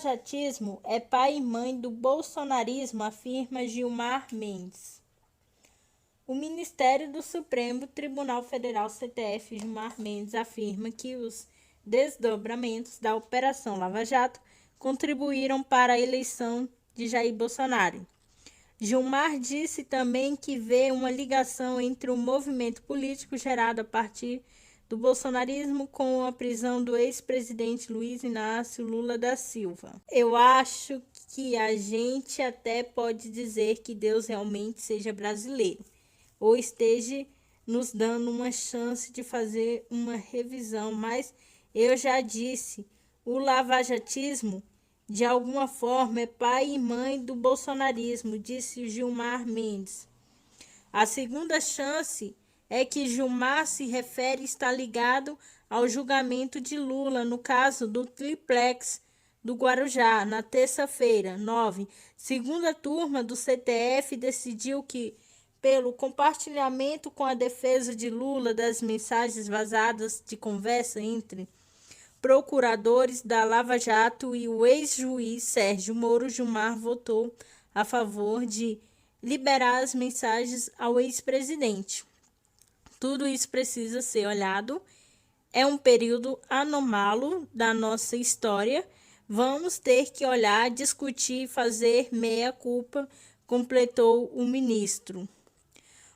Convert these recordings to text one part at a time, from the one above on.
lavajatismo é pai e mãe do bolsonarismo, afirma Gilmar Mendes. O Ministério do Supremo Tribunal Federal, STF, Gilmar Mendes, afirma que os desdobramentos da Operação Lava Jato contribuíram para a eleição de Jair Bolsonaro. Gilmar disse também que vê uma ligação entre o movimento político gerado a partir do bolsonarismo com a prisão do ex-presidente Luiz Inácio Lula da Silva. Eu acho que a gente até pode dizer que Deus realmente seja brasileiro, ou esteja nos dando uma chance de fazer uma revisão, mas eu já disse, o lavajatismo de alguma forma é pai e mãe do bolsonarismo, disse Gilmar Mendes. A segunda chance é que Gilmar se refere está ligado ao julgamento de Lula no caso do triplex do Guarujá, na terça-feira, 9. Segunda turma do CTF decidiu que, pelo compartilhamento com a defesa de Lula das mensagens vazadas de conversa entre procuradores da Lava Jato e o ex-juiz Sérgio Moro, Gilmar votou a favor de liberar as mensagens ao ex-presidente. Tudo isso precisa ser olhado. É um período anômalo da nossa história. Vamos ter que olhar, discutir, fazer meia-culpa, completou o ministro.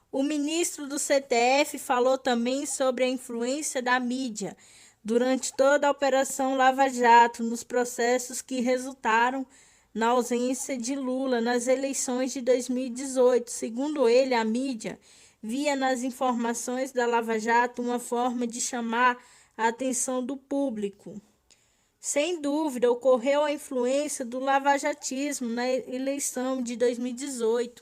O ministro do CTF falou também sobre a influência da mídia durante toda a Operação Lava Jato, nos processos que resultaram na ausência de Lula nas eleições de 2018. Segundo ele, a mídia via nas informações da Lava Jato uma forma de chamar a atenção do público. Sem dúvida, ocorreu a influência do lavajatismo na eleição de 2018.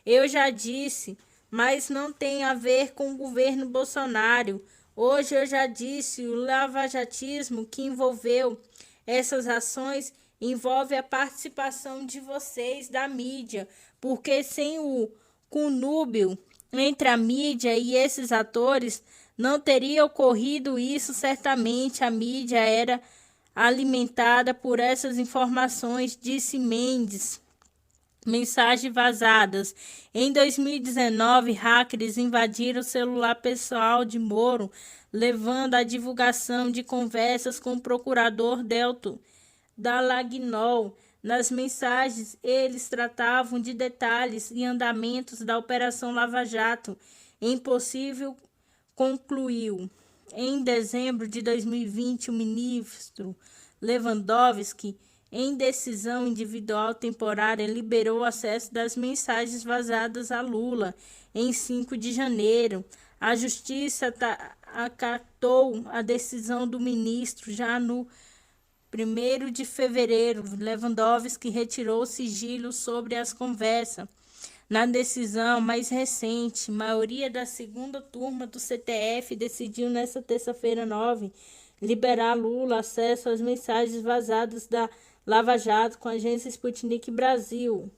Eu já disse, mas não tem a ver com o governo Bolsonaro. Hoje eu já disse, o lavajatismo que envolveu essas ações envolve a participação de vocês da mídia, porque sem o conúbio entre a mídia e esses atores não teria ocorrido isso. Certamente a mídia era alimentada por essas informações, disse Mendes. Mensagens vazadas. Em 2019, hackers invadiram o celular pessoal de Moro, levando à divulgação de conversas com o procurador Delto Dallagnol. Nas mensagens, eles tratavam de detalhes e andamentos da Operação Lava Jato. Impossível concluiu. Em dezembro de 2020, o ministro Lewandowski, em decisão individual temporária, liberou o acesso das mensagens vazadas a Lula. Em 5 de janeiro, a Justiça acatou a decisão do ministro. Já no 1º de fevereiro, Lewandowski retirou o sigilo sobre as conversas. Na decisão mais recente, a maioria da segunda turma do CTF decidiu nesta terça-feira, 9, liberar Lula acesso às mensagens vazadas da Lava Jato com a agência Sputnik Brasil.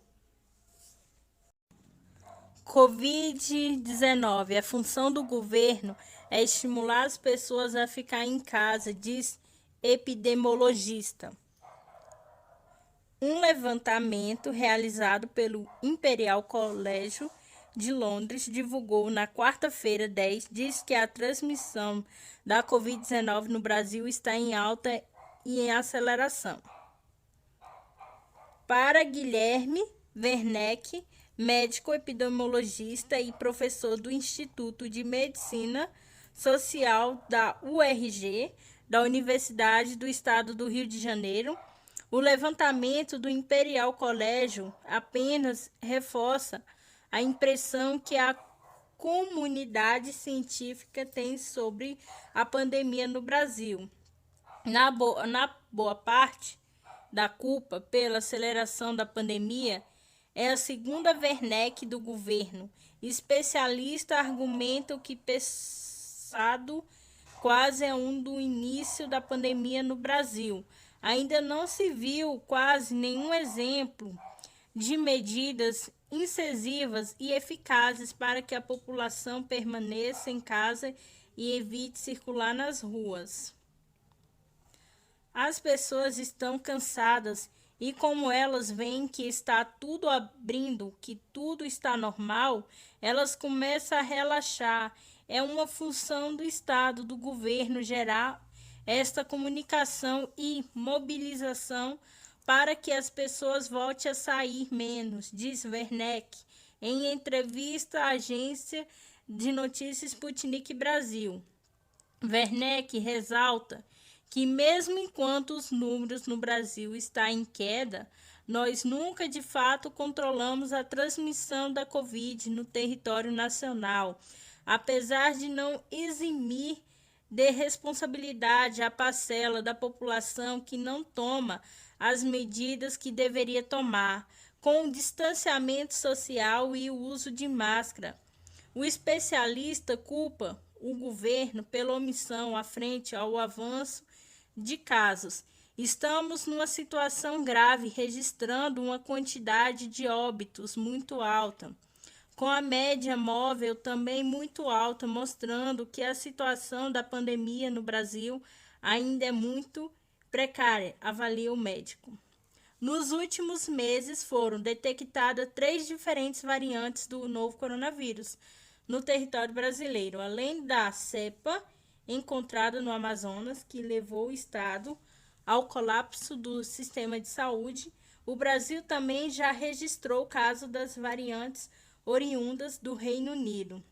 Covid-19. A função do governo é estimular as pessoas a ficar em casa, diz epidemiologista. Um levantamento realizado pelo Imperial College de Londres divulgou na quarta-feira, 10, diz que a transmissão da Covid-19 no Brasil está em alta e em aceleração. Para Guilherme Werneck, médico epidemiologista e professor do Instituto de Medicina Social da URG, da Universidade do Estado do Rio de Janeiro, o levantamento do Imperial College apenas reforça a impressão que a comunidade científica tem sobre a pandemia no Brasil. Na boa parte da culpa pela aceleração da pandemia é a segunda Werneck do governo. Especialistas argumentam que passado quase do início da pandemia no Brasil, ainda não se viu quase nenhum exemplo de medidas incisivas e eficazes para que a população permaneça em casa e evite circular nas ruas. As pessoas estão cansadas e, como elas veem que está tudo abrindo, que tudo está normal, elas começam a relaxar. É uma função do Estado, do governo, gerar esta comunicação e mobilização para que as pessoas voltem a sair menos, diz Werneck, em entrevista à agência de notícias Sputnik Brasil. Werneck ressalta que mesmo enquanto os números no Brasil estão em queda, nós nunca de fato controlamos a transmissão da Covid no território nacional, apesar de não eximir de responsabilidade a parcela da população que não toma as medidas que deveria tomar, com o distanciamento social e o uso de máscara. O especialista culpa o governo pela omissão à frente ao avanço de casos. Estamos numa situação grave, registrando uma quantidade de óbitos muito alta, com a média móvel também muito alta, mostrando que a situação da pandemia no Brasil ainda é muito precária, avalia o médico. Nos últimos meses foram detectadas 3 diferentes variantes do novo coronavírus no território brasileiro, além da cepa encontrada no Amazonas, que levou o estado ao colapso do sistema de saúde. O Brasil também já registrou o caso das variantes oriundas do Reino Unido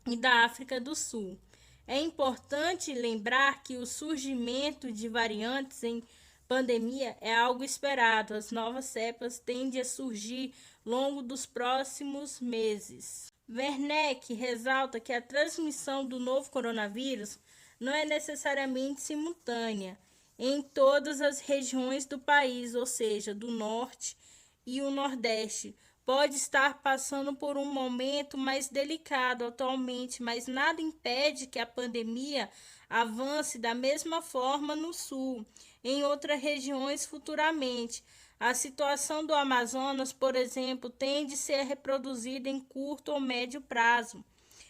e da África do Sul. É importante lembrar que o surgimento de variantes em pandemia é algo esperado. As novas cepas tendem a surgir ao longo dos próximos meses. Werneck ressalta que a transmissão do novo coronavírus não é necessariamente simultânea em todas as regiões do país, ou seja, do norte e o nordeste. Pode estar passando por um momento mais delicado atualmente, mas nada impede que a pandemia avance da mesma forma no sul, em outras regiões futuramente. A situação do Amazonas, por exemplo, tende a ser reproduzida em curto ou médio prazo.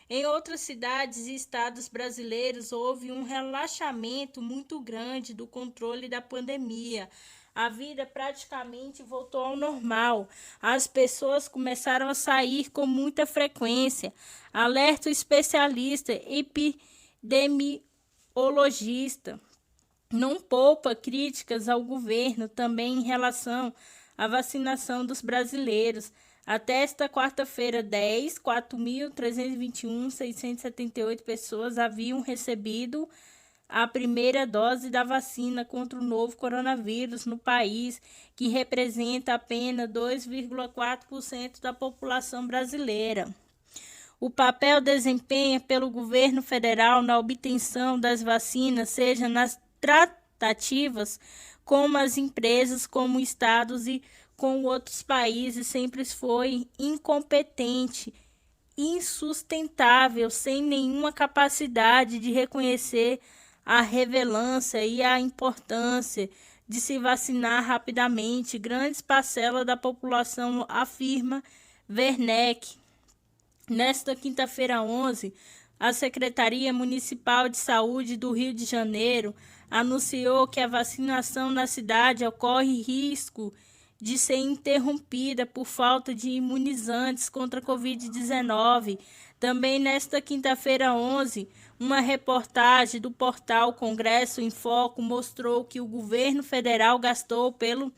Em outras cidades e estados brasileiros, houve um relaxamento muito grande do controle da pandemia. A vida praticamente voltou ao normal. As pessoas começaram a sair com muita frequência. Alerta o especialista epidemiologista. Não poupa críticas ao governo também em relação à vacinação dos brasileiros. Até esta quarta-feira, 4.321.678 pessoas haviam recebido a primeira dose da vacina contra o novo coronavírus no país, que representa apenas 2,4% da população brasileira. O papel desempenha pelo governo federal na obtenção das vacinas, seja nas tratativas com as empresas, como estados e com outros países, sempre foi incompetente, insustentável, sem nenhuma capacidade de reconhecer a relevância e a importância de se vacinar rapidamente. Grandes parcelas da população, afirma Werneck. Nesta quinta-feira 11, a Secretaria Municipal de Saúde do Rio de Janeiro anunciou que a vacinação na cidade ocorre risco de ser interrompida por falta de imunizantes contra a Covid-19. Também nesta quinta-feira 11, uma reportagem do portal Congresso em Foco mostrou que o governo federal gastou pelo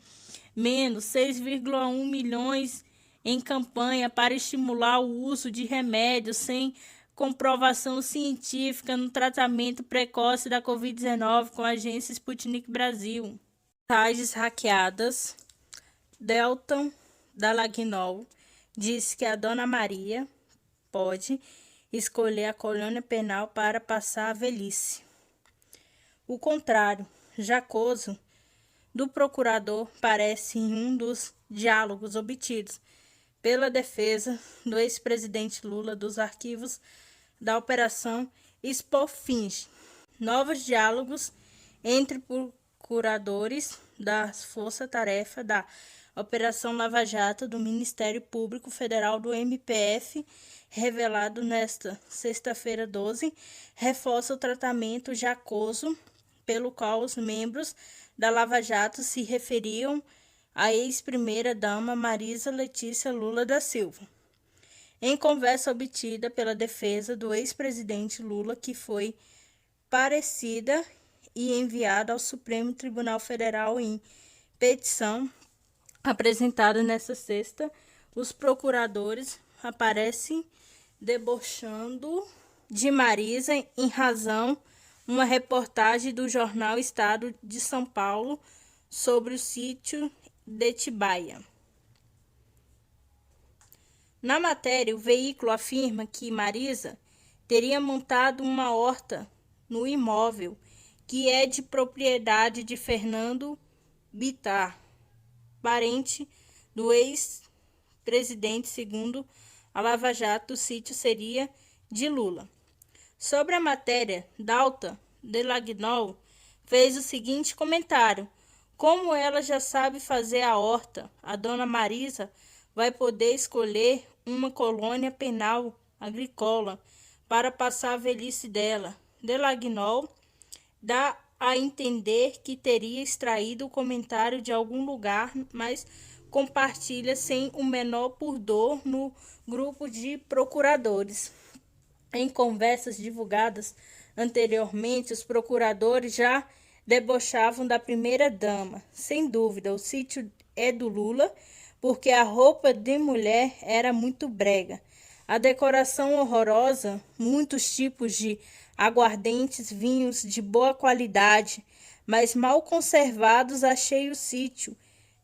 menos 6,1 milhões em campanha para estimular o uso de remédios sem comprovação científica no tratamento precoce da Covid-19 com a agência Sputnik Brasil. Mensagens hackeadas. Delton Dallagnol disse que a Dona Maria pode escolher a colônia penal para passar a velhice. O contrário, Jacoso, do procurador, parece em um dos diálogos obtidos pela defesa do ex-presidente Lula dos arquivos da Operação Esfinge. Novos diálogos entre procuradores da Força Tarefa da Operação Lava Jato do Ministério Público Federal do MPF, revelado nesta sexta-feira 12, reforça o tratamento Jacoso, pelo qual os membros da Lava Jato se referiam à ex-primeira-dama Marisa Letícia Lula da Silva. Em conversa obtida pela defesa do ex-presidente Lula, que foi parecida e enviada ao Supremo Tribunal Federal em petição apresentada nesta sexta, os procuradores aparecem debochando de Marisa em razão uma reportagem do jornal Estado de São Paulo sobre o sítio de Atibaia. Na matéria, o veículo afirma que Marisa teria montado uma horta no imóvel que é de propriedade de Fernando Bittar, parente do ex-presidente. Segundo a Lava Jato, o sítio seria de Lula. Sobre a matéria, Dalta Delagnol fez o seguinte comentário: como ela já sabe fazer a horta, a dona Marisa vai poder escolher uma colônia penal agrícola para passar a velhice dela. Delagnol dá a entender que teria extraído o comentário de algum lugar, mas compartilha sem o menor pudor no grupo de procuradores. Em conversas divulgadas anteriormente, os procuradores já debochavam da primeira-dama. Sem dúvida, o sítio é do Lula, porque a roupa de mulher era muito brega. A decoração horrorosa, muitos tipos de aguardentes, vinhos de boa qualidade, mas mal conservados. Achei o sítio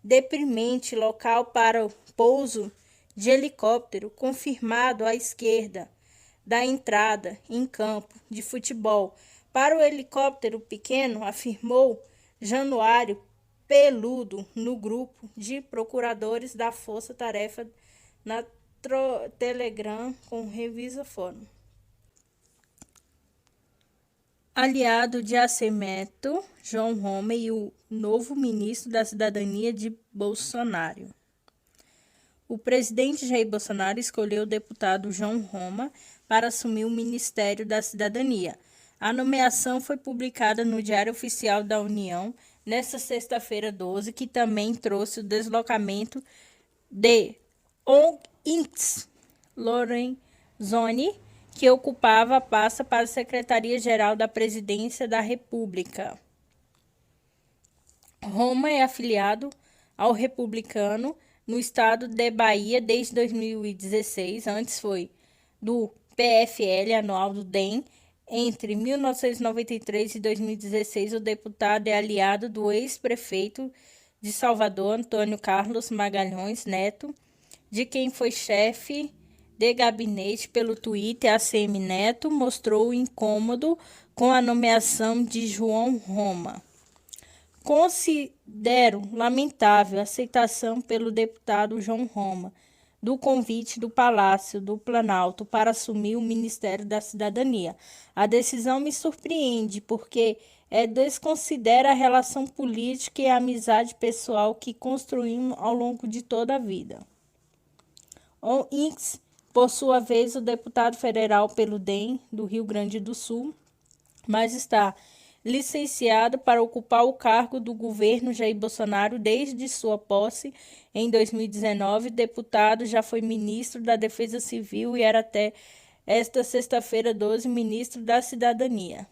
deprimente, local para o pouso de helicóptero, confirmado à esquerda da entrada em campo de futebol. Para o helicóptero pequeno, afirmou Januário Peludo no grupo de procuradores da Força Tarefa na Telegram com Revisa Fórum. Aliado de Assemeto, João Roma e o novo ministro da Cidadania de Bolsonaro. O presidente Jair Bolsonaro escolheu o deputado João Roma para assumir o Ministério da Cidadania. A nomeação foi publicada no Diário Oficial da União nesta sexta-feira 12, que também trouxe o deslocamento de Onyx Lorenzoni, que ocupava a pasta para a Secretaria-Geral da Presidência da República. Roma é afiliado ao Republicano no estado de Bahia desde 2016, antes foi do PFL anual do DEM. Entre 1993 e 2016, o deputado é aliado do ex-prefeito de Salvador, Antônio Carlos Magalhães Neto, de quem foi chefe de gabinete. Pelo Twitter, ACM Neto mostrou incômodo com a nomeação de João Roma. Considero lamentável a aceitação pelo deputado João Roma do convite do Palácio do Planalto para assumir o Ministério da Cidadania. A decisão me surpreende porque desconsidera a relação política e a amizade pessoal que construímos ao longo de toda a vida. O Onyx, por sua vez, o deputado federal pelo DEM do Rio Grande do Sul, mas está licenciado para ocupar o cargo do governo Jair Bolsonaro desde sua posse em 2019. Deputado, já foi ministro da Defesa Civil e era até esta sexta-feira 12 ministro da Cidadania.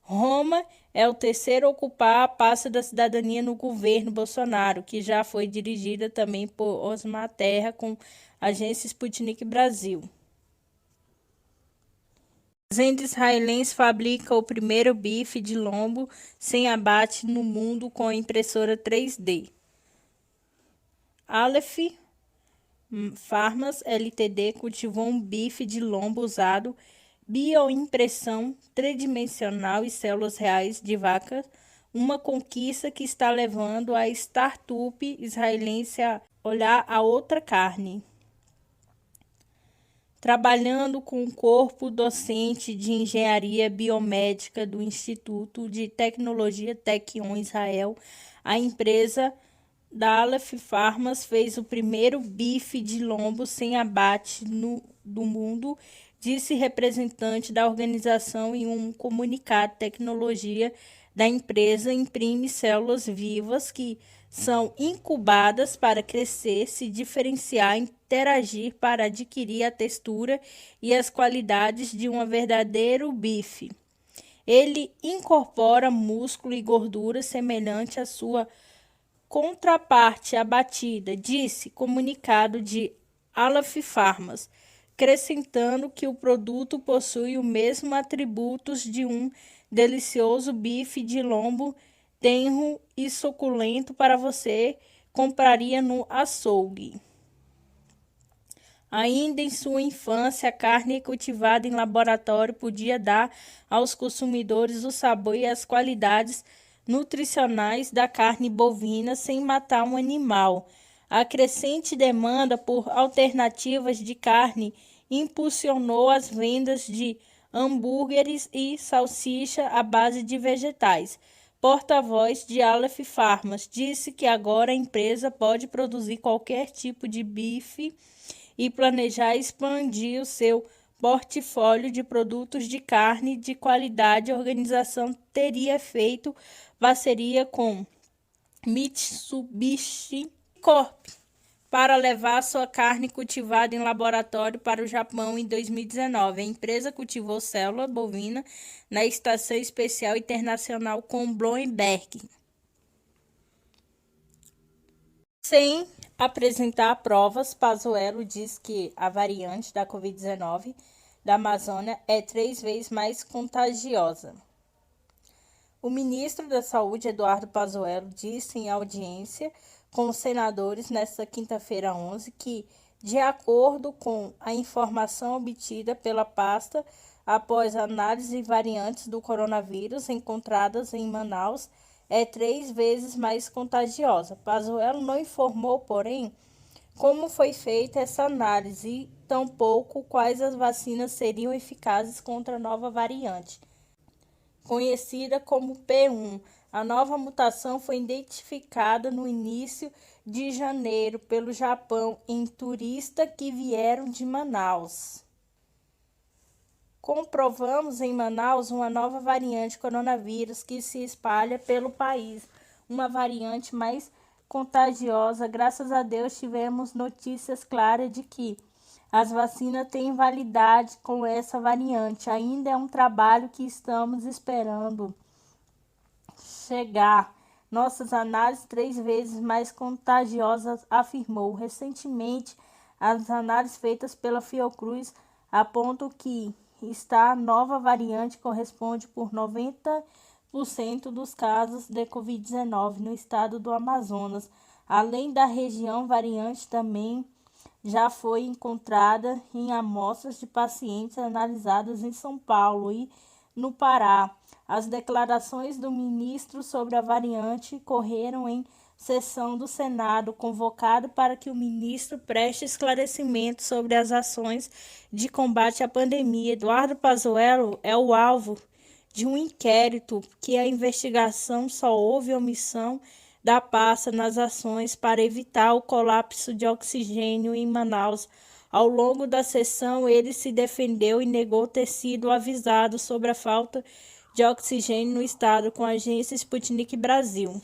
Roma é o terceiro a ocupar a pasta da cidadania no governo Bolsonaro, que já foi dirigida também por Osmar Terra com a agência Sputnik Brasil. Fazenda israelense fabrica o primeiro bife de lombo sem abate no mundo com impressora 3D. Aleph Farmas Ltd cultivou um bife de lombo usado bioimpressão tridimensional e células reais de vaca, uma conquista que está levando a startup israelense a olhar a outra carne. Trabalhando com o corpo docente de engenharia biomédica do Instituto de Tecnologia Tech-On Israel, a empresa da Aleph Farmas fez o primeiro bife de lombo sem abate do mundo, disse representante da organização em um comunicado. Tecnologia da empresa imprime células vivas que são incubadas para crescer, se diferenciar e interagir para adquirir a textura e as qualidades de um verdadeiro bife. Ele incorpora músculo e gordura semelhante à sua contraparte abatida, disse comunicado de Aleph Farmas, acrescentando que o produto possui os mesmos atributos de um delicioso bife de lombo tenro e suculento para você compraria no açougue. Ainda em sua infância, a carne cultivada em laboratório podia dar aos consumidores o sabor e as qualidades nutricionais da carne bovina sem matar um animal. A crescente demanda por alternativas de carne impulsionou as vendas de hambúrgueres e salsicha à base de vegetais. Porta-voz de Aleph Farmas disse que agora a empresa pode produzir qualquer tipo de bife e planejar expandir o seu portfólio de produtos de carne de qualidade. A organização teria feito parceria com Mitsubishi Corp para levar sua carne cultivada em laboratório para o Japão em 2019. A empresa cultivou célula bovina na Estação Espacial Internacional com Bloomberg, sem apresentar provas. Pazuello diz que a variante da Covid-19 da Amazônia é 3 vezes mais contagiosa. O ministro da Saúde, Eduardo Pazuello, disse em audiência com os senadores nesta quinta-feira 11 que, de acordo com a informação obtida pela pasta após análise de variantes do coronavírus encontradas em Manaus, é 3 vezes mais contagiosa. Pazuello não informou, porém, como foi feita essa análise e tampouco quais as vacinas seriam eficazes contra a nova variante, conhecida como P1. A nova mutação foi identificada no início de janeiro pelo Japão em turistas que vieram de Manaus. Comprovamos em Manaus uma nova variante coronavírus que se espalha pelo país, uma variante mais contagiosa. Graças a Deus tivemos notícias claras de que as vacinas têm validade com essa variante. Ainda é um trabalho que estamos esperando chegar. Nossas análises 3 vezes mais contagiosas, afirmou. Recentemente, as análises feitas pela Fiocruz apontam que esta nova variante corresponde por 90% dos casos de Covid-19 no estado do Amazonas. Além da região, variante também já foi encontrada em amostras de pacientes analisadas em São Paulo e no Pará. As declarações do ministro sobre a variante correram em sessão do Senado, convocado para que o ministro preste esclarecimento sobre as ações de combate à pandemia. Eduardo Pazuello é o alvo de um inquérito que a investigação só houve omissão da pasta nas ações para evitar o colapso de oxigênio em Manaus. Ao longo da sessão, ele se defendeu e negou ter sido avisado sobre a falta de oxigênio no estado com a agência Sputnik Brasil.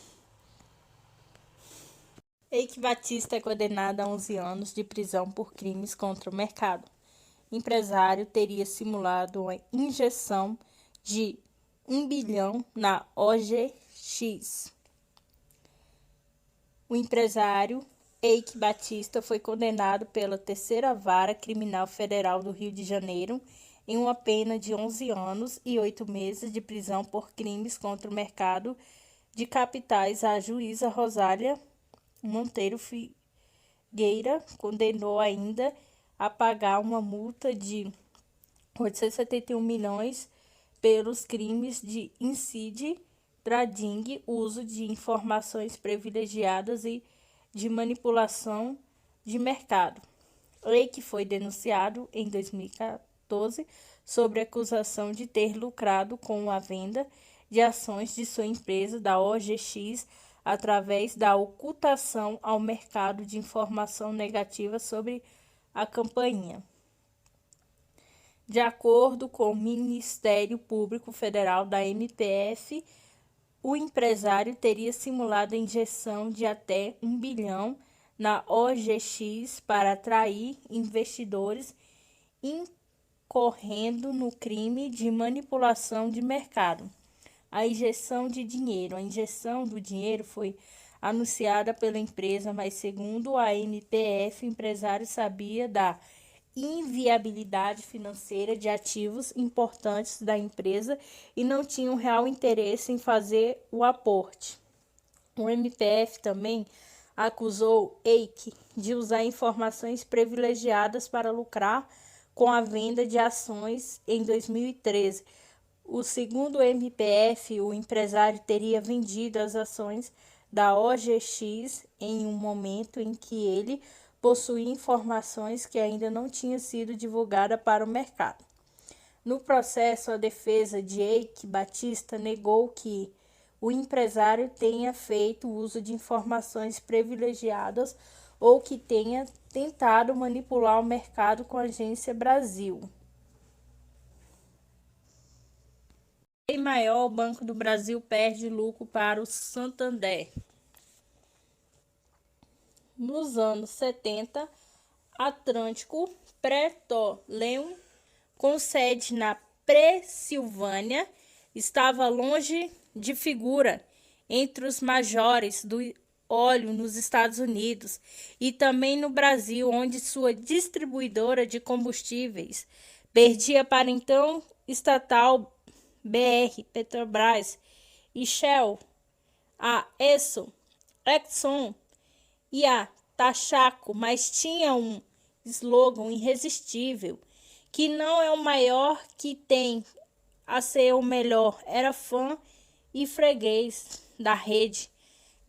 Eike Batista é condenado a 11 anos de prisão por crimes contra o mercado. Empresário teria simulado uma injeção de 1 bilhão na OGX. O empresário Eike Batista foi condenado pela Terceira Vara Criminal Federal do Rio de Janeiro em uma pena de 11 anos e 8 meses de prisão por crimes contra o mercado de capitais. A juíza Rosália Monteiro Figueira condenou ainda a pagar uma multa de 871 milhões pelos crimes de insider trading, uso de informações privilegiadas e de manipulação de mercado. Eike foi denunciado em 2014 sobre acusação de ter lucrado com a venda de ações de sua empresa da OGX através da ocultação ao mercado de informação negativa sobre a companhia. De acordo com o Ministério Público Federal da MPF, o empresário teria simulado a injeção de até 1 bilhão na OGX para atrair investidores, incorrendo no crime de manipulação de mercado. A injeção de dinheiro. A injeção do dinheiro foi anunciada pela empresa, mas segundo a NTF, o empresário sabia da inviabilidade financeira de ativos importantes da empresa e não tinha um real interesse em fazer o aporte. O MPF também acusou Eike de usar informações privilegiadas para lucrar com a venda de ações em 2013. O segundo MPF, o empresário teria vendido as ações da OGX em um momento em que ele possuía informações que ainda não tinham sido divulgadas para o mercado. No processo, a defesa de Eike Batista negou que o empresário tenha feito uso de informações privilegiadas ou que tenha tentado manipular o mercado com a Agência Brasil. Em maior, o Banco do Brasil perde lucro para o Santander. Nos anos 70, Atlântico Petroleum, com sede na Pensilvânia, estava longe de figura entre os majores do óleo nos Estados Unidos e também no Brasil, onde sua distribuidora de combustíveis perdia para então estatal BR, Petrobras e Shell, a Exxon e a Texaco, mas tinha um slogan irresistível, que não é o maior que tem a ser o melhor. Era fã e freguês da rede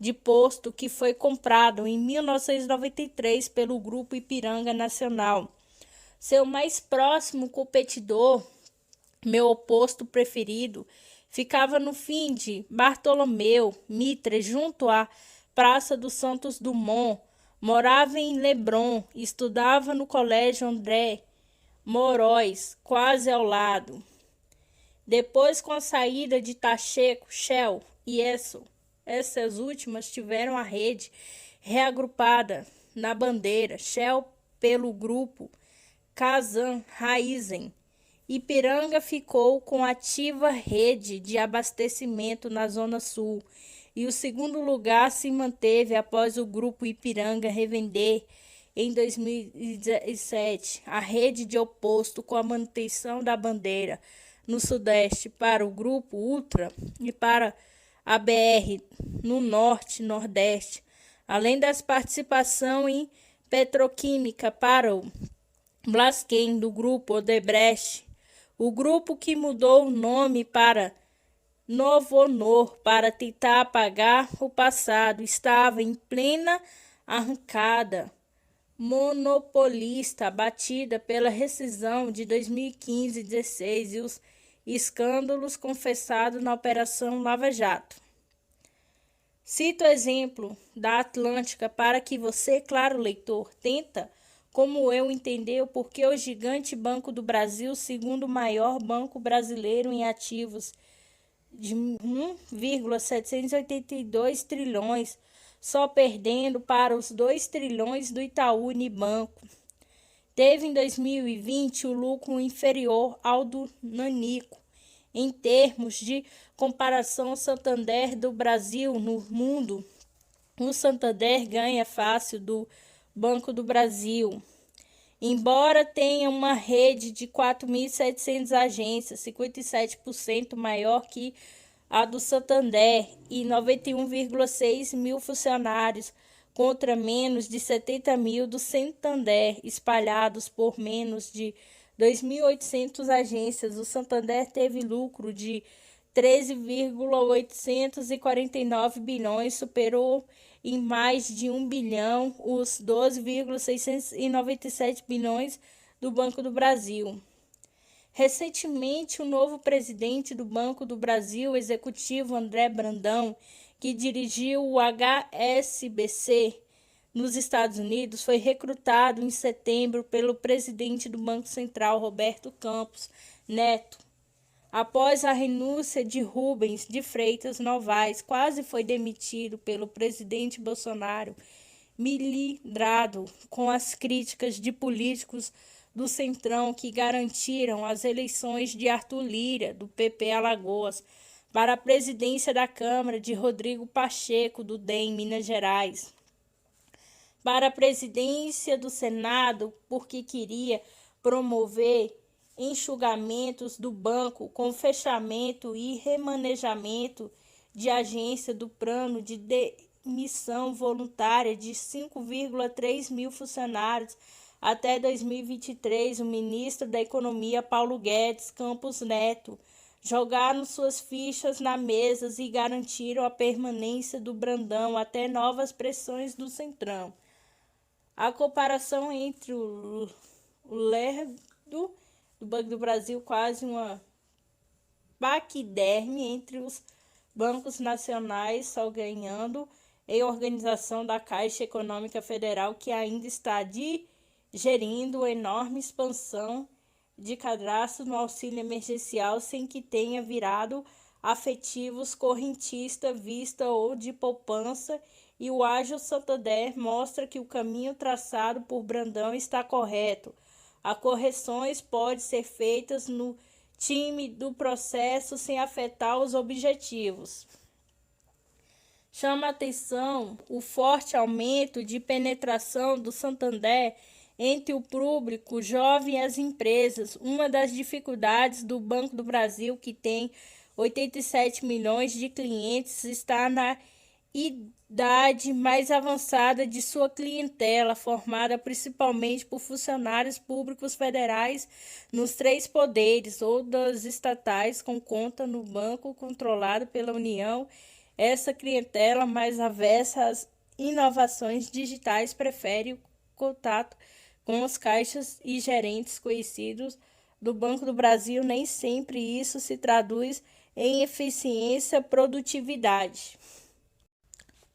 de posto que foi comprado em 1993 pelo Grupo Ipiranga Nacional. Seu mais próximo competidor, meu oposto preferido, ficava no fim de Bartolomeu Mitre, junto à Praça dos Santos Dumont. Morava em Leblon, estudava no Colégio André Moróis, quase ao lado. Depois, com a saída de Texaco, Shell e Exxon, essas últimas tiveram a rede reagrupada na bandeira Shell pelo grupo Kazan Raizen. Ipiranga ficou com ativa rede de abastecimento na Zona Sul e o segundo lugar se manteve após o grupo Ipiranga revender em 2017 a rede de oposto com a manutenção da bandeira no Sudeste para o grupo Ultra e para a BR no Norte e Nordeste, além das participação em petroquímica para o Braskem do grupo Odebrecht. O grupo que mudou o nome para Novonor para tentar apagar o passado estava em plena arrancada monopolista, batida pela rescisão de 2015-16 e os escândalos confessados na Operação Lava Jato. Cito o exemplo da Atlântica para que você, claro leitor, tenta, como eu, entender o porquê o gigante Banco do Brasil, segundo maior banco brasileiro em ativos de 1,782 trilhões, só perdendo para os 2 trilhões do Itaú Unibanco. Teve em 2020 o lucro inferior ao do Nanico. Em termos de comparação, o Santander do Brasil no mundo, o Santander ganha fácil do Banco do Brasil. Embora tenha uma rede de 4.700 agências, 57% maior que a do Santander e 91,6 mil funcionários, contra menos de 70 mil do Santander, espalhados por menos de 2.800 agências. O Santander teve lucro de 13,849 bilhões, superou em mais de 1 bilhão os 12,697 bilhões do Banco do Brasil. Recentemente, o novo presidente do Banco do Brasil, o executivo André Brandão, que dirigiu o HSBC nos Estados Unidos, foi recrutado em setembro pelo presidente do Banco Central, Roberto Campos Neto. Após a renúncia de Rubens de Freitas Novaes, quase foi demitido pelo presidente Bolsonaro, milidrado com as críticas de políticos do Centrão que garantiram as eleições de Arthur Lira, do PP Alagoas, para a presidência da Câmara de Rodrigo Pacheco, do DEM, Minas Gerais, para a presidência do Senado, porque queria promover enxugamentos do banco com fechamento e remanejamento de agência do plano de demissão voluntária de 5,3 mil funcionários até 2023, o ministro da Economia, Paulo Guedes Campos Neto, jogaram suas fichas na mesa e garantiram a permanência do Brandão até novas pressões do Centrão. A comparação entre o lerdo do Banco do Brasil, quase uma paquiderme entre os bancos nacionais, só ganhando em organização da Caixa Econômica Federal, que ainda está digerindo enorme expansão de cadastro no auxílio emergencial sem que tenha virado afetivos correntista, vista ou de poupança, e o ágil Santander mostra que o caminho traçado por Brandão está correto. As correções podem ser feitas no time do processo sem afetar os objetivos. Chama atenção o forte aumento de penetração do Santander entre o público jovem e as empresas. Uma das dificuldades do Banco do Brasil, que tem 87 milhões de clientes, está na idade mais avançada de sua clientela, formada principalmente por funcionários públicos federais nos 3 poderes ou das estatais com conta no banco controlado pela União. Essa clientela mais avessa às inovações digitais prefere o contato com os caixas e gerentes conhecidos do Banco do Brasil. Nem sempre isso se traduz em eficiência e produtividade.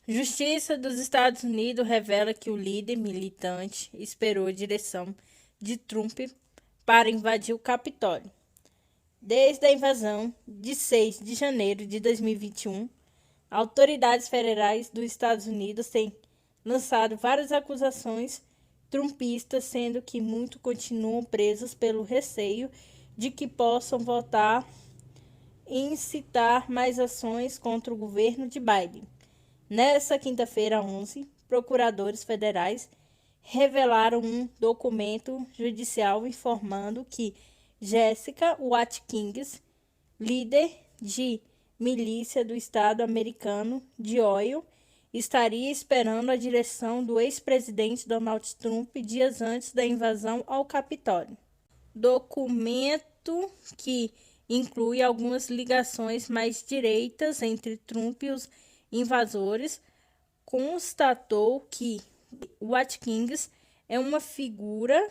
Justiça dos Estados Unidos revela que o líder militante esperou a direção de Trump para invadir o Capitólio. Desde a invasão de 6 de janeiro de 2021, autoridades federais dos Estados Unidos têm lançado várias acusações trumpistas, sendo que muitos continuam presos pelo receio de que possam voltar e incitar mais ações contra o governo de Biden. Nessa quinta-feira, 11, procuradores federais revelaram um documento judicial informando que Jessica Watkins, líder de milícia do estado americano de Ohio, estaria esperando a direção do ex-presidente Donald Trump dias antes da invasão ao Capitólio. Documento que inclui algumas ligações mais direitas entre Trump e os invasores, constatou que Watkins é uma figura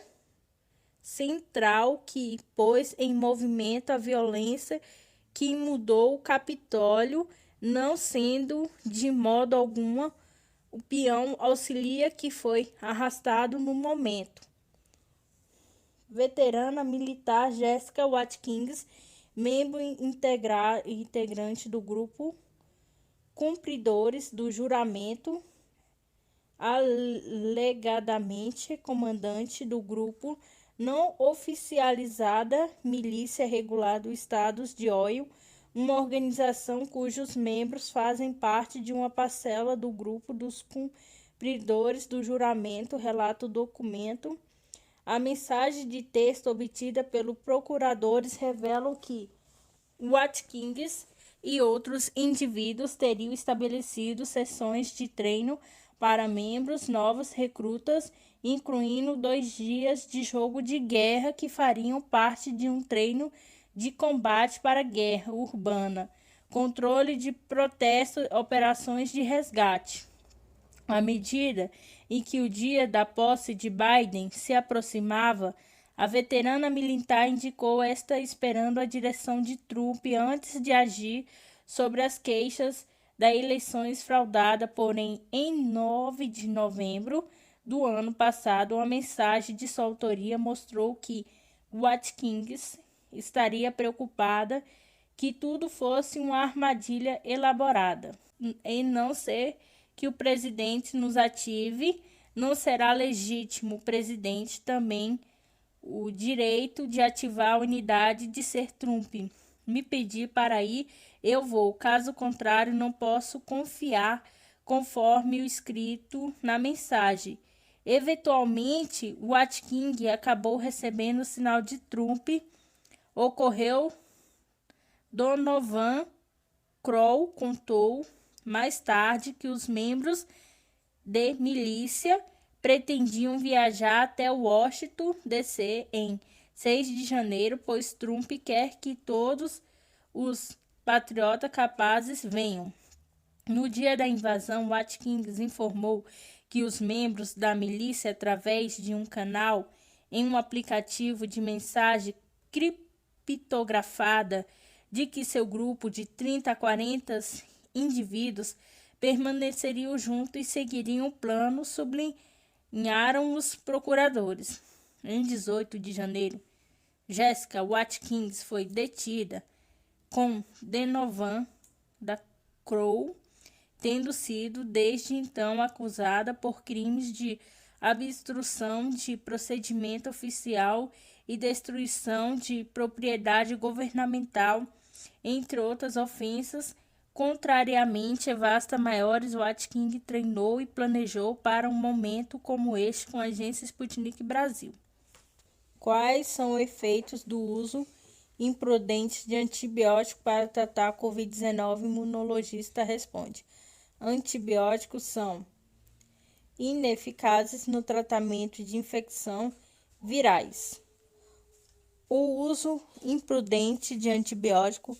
central que pôs em movimento a violência que mudou o Capitólio, não sendo de modo algum o peão auxiliar que foi arrastado no momento. Veterana militar Jessica Watkins, membro integrante do grupo Cumpridores do Juramento, alegadamente comandante do grupo não oficializada Milícia Regular dos Estados de Ohio, uma organização cujos membros fazem parte de uma parcela do grupo dos cumpridores do juramento, relata o documento. A mensagem de texto obtida pelos procuradores revela que Watkins e outros indivíduos teriam estabelecido sessões de treino para membros novos recrutas, incluindo 2 dias de jogo de guerra que fariam parte de um treino de combate para guerra urbana, controle de protesto, operações de resgate. À medida em que o dia da posse de Biden se aproximava, a veterana militar indicou estar esperando a direção de Trump antes de agir sobre as queixas das eleições fraudadas, porém, em 9 de novembro do ano passado, uma mensagem de sua autoria mostrou que Watkins estaria preocupada que tudo fosse uma armadilha elaborada. E não ser que o presidente nos ative, não será legítimo o presidente também o direito de ativar a unidade de ser Trump. Me pedir para ir, eu vou. Caso contrário, não posso confiar conforme o escrito na mensagem. Eventualmente, o Watkins acabou recebendo o sinal de Trump. Ocorreu. Donovan Kroll contou mais tarde que os membros de milícia pretendiam viajar até Washington, D.C. em 6 de janeiro, pois Trump quer que todos os patriotas capazes venham. No dia da invasão, Watkins informou que os membros da milícia, através de um canal em um aplicativo de mensagem criptografada, de que seu grupo de 30 a 40 indivíduos permaneceriam juntos e seguiriam o plano, sublinharam os procuradores. Em 18 de janeiro, Jessica Watkins foi detida com Donovan Kroll, tendo sido desde então acusada por crimes de obstrução de procedimento oficial e destruição de propriedade governamental, entre outras ofensas. Contrariamente a vasta maiores, Watkins treinou e planejou para um momento como este com a agência Sputnik Brasil. Quais são os efeitos do uso imprudente de antibióticos para tratar a Covid-19? O imunologista responde: antibióticos são ineficazes no tratamento de infecções virais. O uso imprudente de antibiótico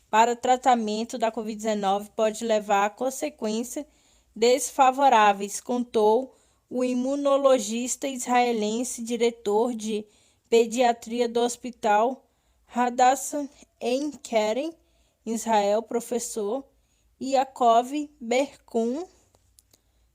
para tratamento da Covid-19 pode levar a consequências desfavoráveis, contou o imunologista israelense, diretor de pediatria do Hospital Hadassah em Keren, Israel, professor Yaakov Berkun.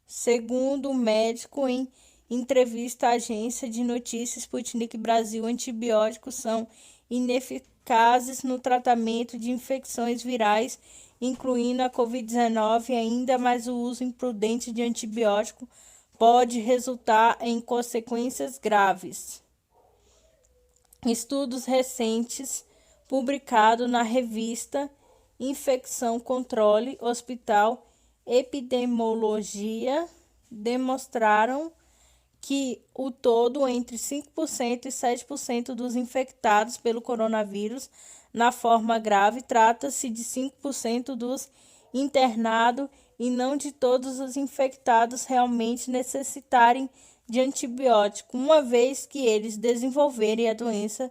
Segundo o médico, em entrevista à agência de notícias Sputnik Brasil, antibióticos são ineficazes no tratamento de infecções virais, incluindo a Covid-19, e ainda mais o uso imprudente de antibiótico pode resultar em consequências graves. Estudos recentes publicados na revista Infecção Controle Hospital Epidemiologia demonstraram que o todo entre 5% e 7% dos infectados pelo coronavírus na forma grave trata-se de 5% dos internados e não de todos os infectados realmente necessitarem de antibiótico, uma vez que eles desenvolverem a doença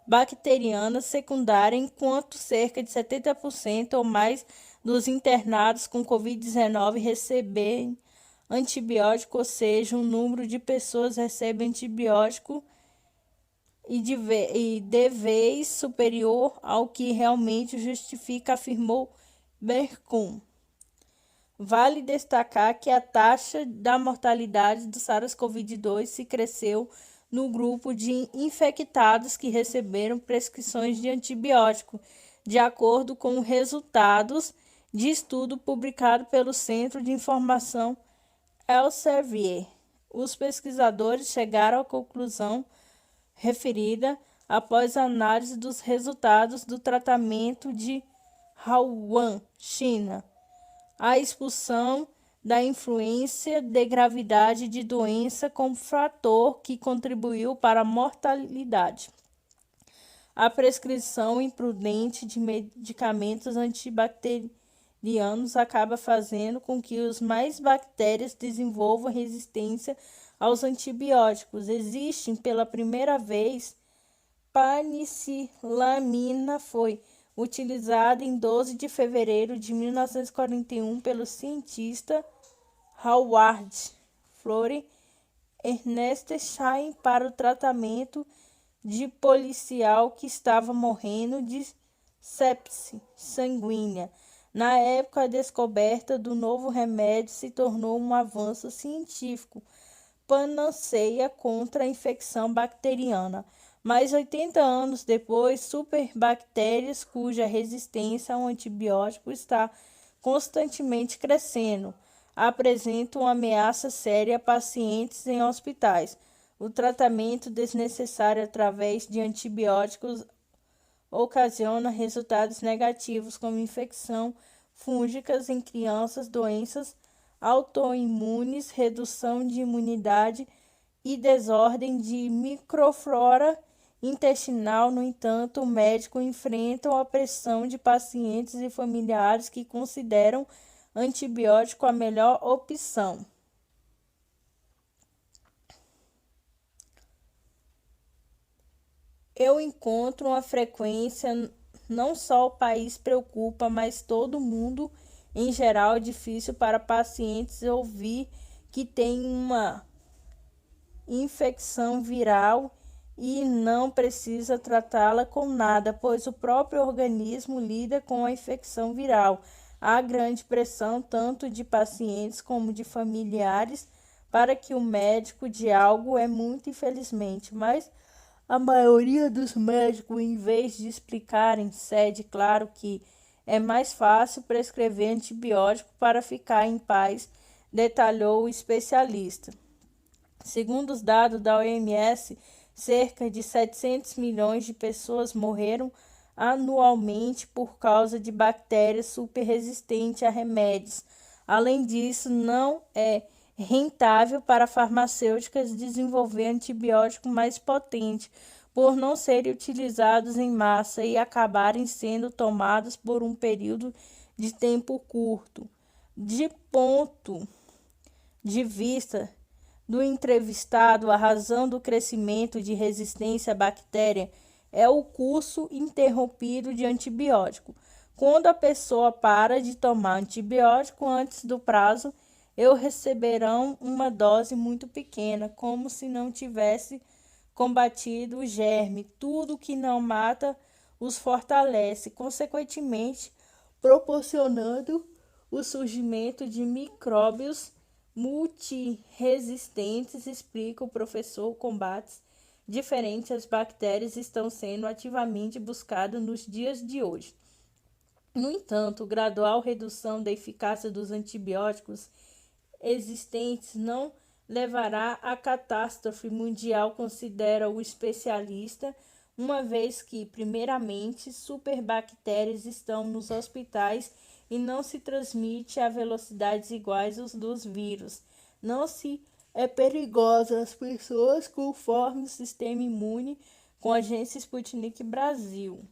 bacteriana secundária, enquanto cerca de 70% ou mais dos internados com Covid-19 recebem antibiótico, ou seja, o número de pessoas recebe antibiótico e de vez superior ao que realmente justifica, afirmou Berkun. Vale destacar que a taxa da mortalidade do SARS-CoV-2 se cresceu no grupo de infectados que receberam prescrições de antibiótico, de acordo com resultados de estudo publicado pelo Centro de Informação Elsevier. Os pesquisadores chegaram à conclusão referida após análise dos resultados do tratamento de Wuhan, China. A expulsão da influência de gravidade de doença como fator que contribuiu para a mortalidade. A prescrição imprudente de medicamentos antibacterianos acaba fazendo com que os mais bactérias desenvolvam resistência aos antibióticos. Existe pela primeira vez penicillamina foi utilizada em 12 de fevereiro de 1941 pelo cientista Howard Florey Ernest Chain para o tratamento de policial que estava morrendo de sepse sanguínea. Na época, a descoberta do novo remédio se tornou um avanço científico, panaceia contra a infecção bacteriana. Mas 80 anos depois, superbactérias cuja resistência ao antibiótico está constantemente crescendo apresentam uma ameaça séria a pacientes em hospitais. O tratamento desnecessário através de antibióticos ocasiona resultados negativos como infecção fúngicas em crianças, doenças autoimunes, redução de imunidade e desordem de microflora intestinal. No entanto, o médico enfrenta a pressão de pacientes e familiares que consideram antibiótico a melhor opção. Eu encontro uma frequência, não só o país preocupa, mas todo mundo em geral é difícil para pacientes ouvir que tem uma infecção viral e não precisa tratá-la com nada, pois o próprio organismo lida com a infecção viral. Há grande pressão tanto de pacientes como de familiares para que o médico de algo é muito infelizmente, mas a maioria dos médicos, em vez de explicarem, cede claro que é mais fácil prescrever antibiótico para ficar em paz, detalhou o especialista. Segundo os dados da OMS, cerca de 700 milhões de pessoas morreram anualmente por causa de bactérias superresistentes a remédios. Além disso, não é rentável para farmacêuticas desenvolver antibiótico mais potente, por não serem utilizados em massa e acabarem sendo tomados por um período de tempo curto. De ponto de vista do entrevistado, a razão do crescimento de resistência à bactéria é o curso interrompido de antibiótico. Quando a pessoa para de tomar antibiótico antes do prazo, eles receberão uma dose muito pequena, como se não tivesse combatido o germe. Tudo que não mata os fortalece, consequentemente proporcionando o surgimento de micróbios multiresistentes, explica o professor. Combates diferentes às bactérias estão sendo ativamente buscados nos dias de hoje. No entanto, gradual redução da eficácia dos antibióticos existentes não levará à catástrofe mundial, considera o especialista, uma vez que, primeiramente, superbactérias estão nos hospitais e não se transmite a velocidades iguais aos dos vírus. Não se é perigosa às pessoas conforme o sistema imune, com a agência Sputnik Brasil.